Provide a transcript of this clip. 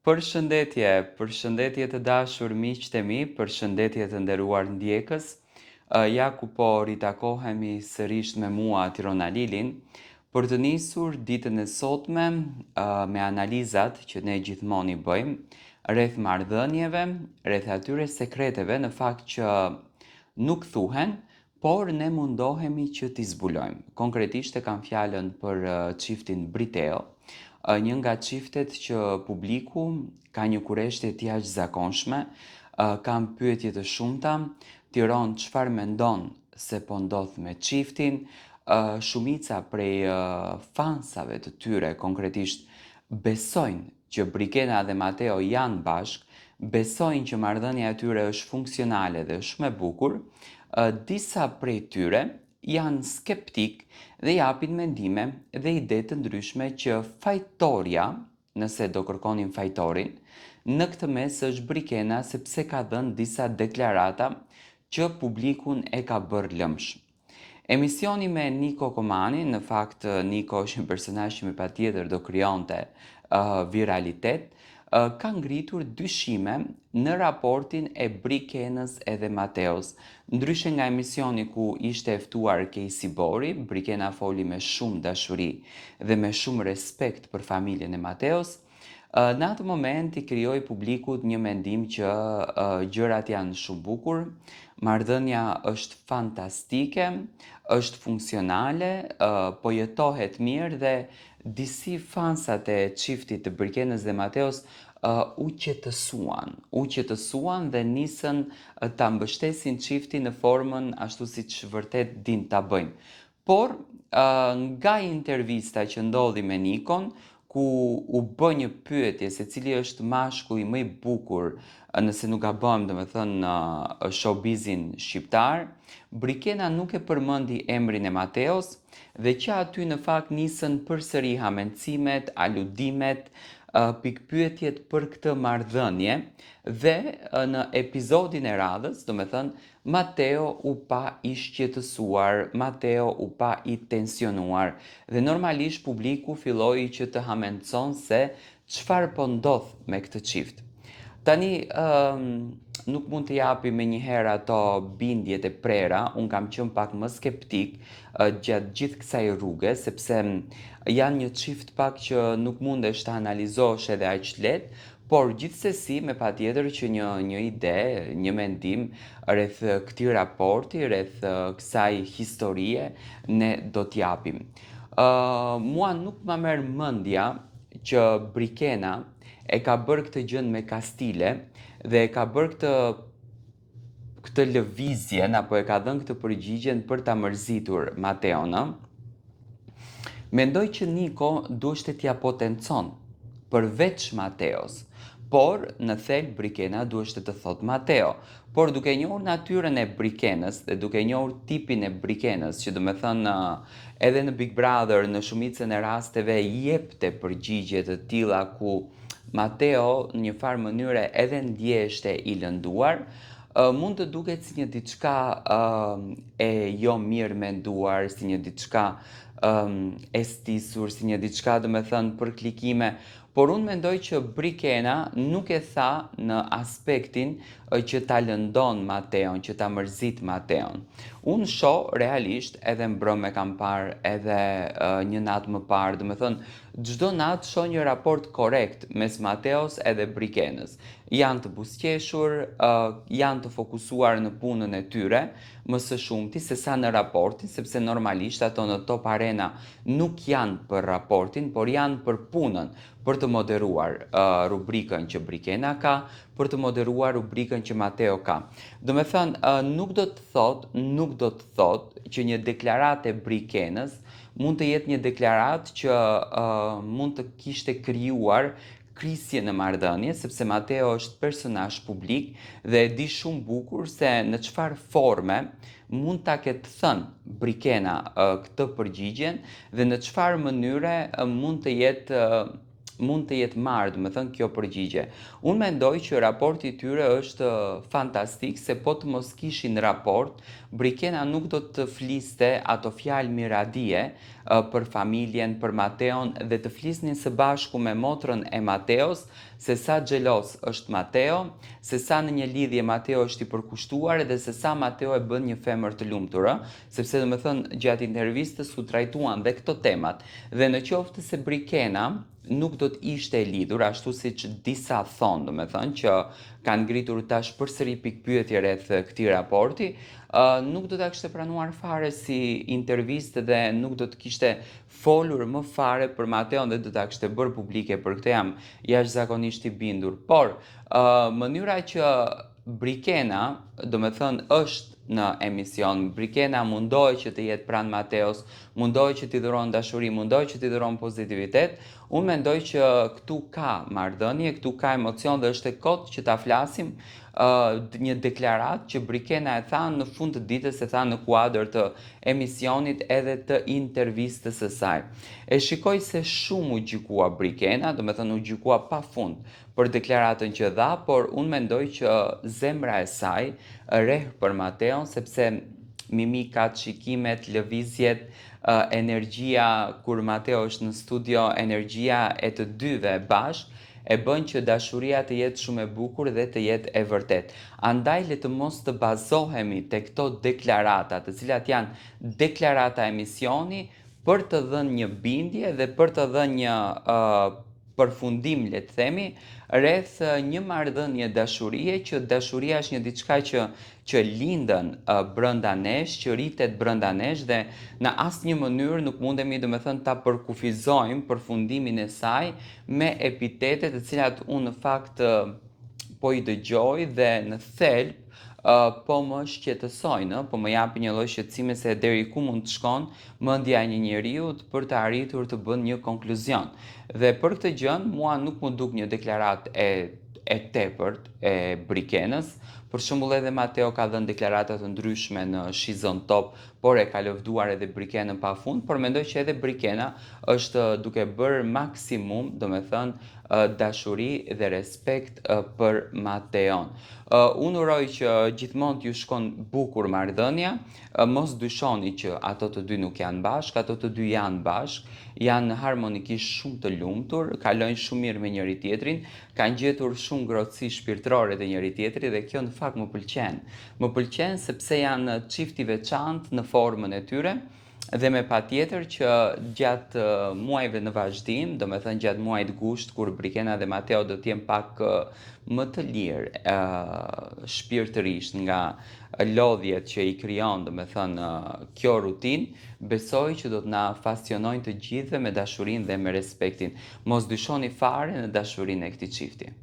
Përshëndetje të dashur miqtë e mi, përshëndetje të nderuar ndjekës. Ja ku po ritakohemi sërish me mua Tirona Lilin për të nisur ditën e sotme me analizat që ne gjithmonë i bëjmë rreth marrëdhënieve, rreth atyre sekreteve në fakt që nuk thuhen, por ne mundohemi që t'i zbulojmë. Konkretisht e kam fjalën për çiftin Briteo, një nga çiftet që publiku ka një kurreshtje të jashtëzakonshme, kam pyetje të shumta, Tiron çfarë mendon se po ndodh me çiftin, shumica prej fansave të tyre konkretisht besojnë që Brikena dhe Mateo janë bashkë, besojnë që marrëdhënia e tyre është funksionale dhe është shumë e bukur. Disa prej tyre janë skeptik dhe japin mendime dhe ide të ndryshme që fajtorja, nëse do kërkonin fajtorin, në këtë mes është Brikena sepse ka dhënë disa deklarata që publikun e ka bërë lëmsh. Emisioni me Niko Komani, në fakt Niko është një personazh që me patjetër do krijonte viralitet, ka ngritur dyshime në raportin e Brikenës edhe Mateos. Ndryshe nga emisioni ku ishte e ftuar Casey Bori, Brikena foli me shumë dashuri dhe me shumë respekt për familjen e Mateos. Në atë moment i krijoi publikut një mendim që gjërat janë shumë bukur, marrëdhënia është fantastike, është funksionale, po jetohet mirë dhe disi fansat e çiftit të Brikenës dhe Mateos u qetësuan dhe nisën ta mbështesin çiftin në formën ashtu siç vërtet din ta bëjnë. Por nga intervista që ndodhi me Nikon, ku u bë një pyetje se cili është mashkulli më i bukur, nëse nuk gabojmë domethënë në showbizin shqiptar, Brikena nuk e përmendi emrin e Mateos dhe që aty në fakt nisën përsëri hamencimet, aludimet, pikpyetjet për këtë marrëdhënie dhe në episodin e radhës, domethënë Mateo u pa i shqetësuar, Mateo u pa i tensionuar dhe normalisht publiku filloi që të hamencon se çfarë po ndodh me këtë çift. Tani nuk mund të japi me njëherë ato bindjet e prera, unë kam qenë pak më skeptik gjatë gjithë kësaj rruge, sepse janë një çift pak që nuk mundesh të analizosh edhe aq lehtë, por gjithsesi me patjetër që një ide, një mendim rreth këtij raporti, rreth kësaj historie ne do t'japim. Mua nuk ma merr mendja që Brikena e ka bërë këtë gjën me Kastile dhe e ka bërë këtë lëvizjen apo e ka dhënë këtë përgjigjen për ta mërzitur Mateon. Mendoj që Niko duhet t'ja potencon përveç Mateos, por në thelb Brikena duhet të thot Mateo. Por duke njohur natyrën e Brikenës dhe duke njohur tipin e Brikenës, që domethënë edhe në Big Brother në shumicën e rasteve jepte përgjigje të tilla ku Mateo në një farë mënyre edhe ndjeshte i lënduar, mund të duket si një diçka e jo mirë menduar, si një diçka e stisur, si një diçka domethënë për klikime, por unë mendoj që Brikena nuk e tha në aspektin që ta lëndon Mateon, që ta mërzit Mateon. Unë shoh realisht edhe mbrëmje kam parë, edhe një natë më parë, domethënë çdo natë shoh një raport korrekt mes Mateos edhe Brikenës. Janë të buzëqeshur, janë të fokusuar në punën e tyre, më së shumti se sa në raportin, sepse normalisht ato në Top Arena nuk janë për raportin, por janë për punën, për të moderuar rubrikën që Brikena ka, për të moderuar rubrikën që Mateo ka. Domethënë, nuk do të thotë që një deklaratë e Brikenës mund të jetë një deklaratë që mund të kishte krijuar krisje në marrëdhënie, sepse Mateo është personazh publik dhe e di shumë bukur se në çfarë forme mund ta ketë thënë Brikena këtë përgjigjen dhe në çfarë mënyre mund të jetë mund të jetë marrë, do me thënë kjo përgjigje. Unë mendoj që raporti i tyre është fantastik, se po të mos kishin raport, Brikena nuk do të fliste ato fjalë miradije për familjen, për Mateon, dhe të flisnin së bashku me motrën e Mateos, se sa xhelos është Mateo, se sa në një lidhje Mateo është i përkushtuar dhe se sa Mateo e bën një femër të lumtur, sepse do me thënë gjatë intervistës u trajtuan dhe këto temat. Dhe në qoftë se Brikena nuk do të ishte e lidhur, ashtu si që disa thonë, do me thënë, që kanë ngritur tash përsëri pikpyetje rreth këtij raporti, nuk do ta kishte pranuar fare si intervistë dhe nuk do të kishte folur më fare për Mateon dhe do ta kishte bërë publike, për këtë jam jashtëzakonisht i bindur. Por mënyra që Brikena, do me thënë, është në emision, Brikena mundoj që të jetë pranë Mateos, mundoj që t'i dhuron dashuri, mundoj që t'i dhuron pozitivitet, unë mendoj që këtu ka marrëdhënie, këtu ka emocion dhe është e kotë që ta flasim një deklarat që Brikena e tha në fund të ditës, e tha në kuadër të emisionit edhe të intervistës së saj. E shikoj se shumë u gjykua Brikena, do me thënë u gjykua pa fund për deklaratën që dha, por unë mendoj që zemra e saj rreh për Mateon, sepse mimikat, shikimet, lëvizjet, energjia kur Mateo është në studio, energjia e të dyve bashkë, e bën që dashuria të jetë shumë e bukur dhe të jetë e vërtet. Andaj le të mos të bazohemi te këto deklarata, të cilat janë deklarata emisioni, për të dhënë një bindje dhe për të dhënë një përfundim, le të themi, rreth një marrëdhënie dashurie, që dashuria është një diçka që lindën brenda nesh, që rritet brenda nesh dhe në asnjë mënyrë nuk mundemi, do me thënë, ta përkufizojmë përfundimin e saj me epitete të cilat unë në fakt po i dëgjoj dhe në thelb po më shqetësojnë, po më japi një lloj shqetësimi se deri ku mund të shkon mendja e një njeriu për të arritur të bën një konkluzion. Dhe për këtë gjë, mua nuk më duk një deklaratë e tepërt e Brikenës. Për shembull, edhe Mateo ka dhënë deklarata të ndryshme në Shizon Top, por e ka lëvduar edhe Brikenën pafund, por mendoj që edhe Brikena është duke bërë maksimum, do me thënë, dashuri dhe respekt për Mateon. Unë uroj që gjithmonë t'ju shkon bukur marrëdhënia, mos dyshoni që ato të dy nuk janë bashkë, ato të dy janë bashkë, janë harmonikisht shumë të lumtur, kalojnë shumë mirë me njëri tjetrin, kanë gjetur shumë ngrohtësi shpirtërore te njëri tjetri dhe kjo në fakt më pëlqen. Më pëlqen sepse janë çift i veçantë në formën e tyre, dhe me patjetër që gjatë muajve në vazhdim, do me thënë gjatë muajit gusht, kur Brikena dhe Mateo do t'jenë pak më të lirë shpirtërisht nga lodhjet që i krijon, do me thënë, kjo rutinë, besoj që do të na fascionojnë të gjithëve me dashurinë dhe me respektin. Mos dyshoni fare në dashurinë e këtij çifti.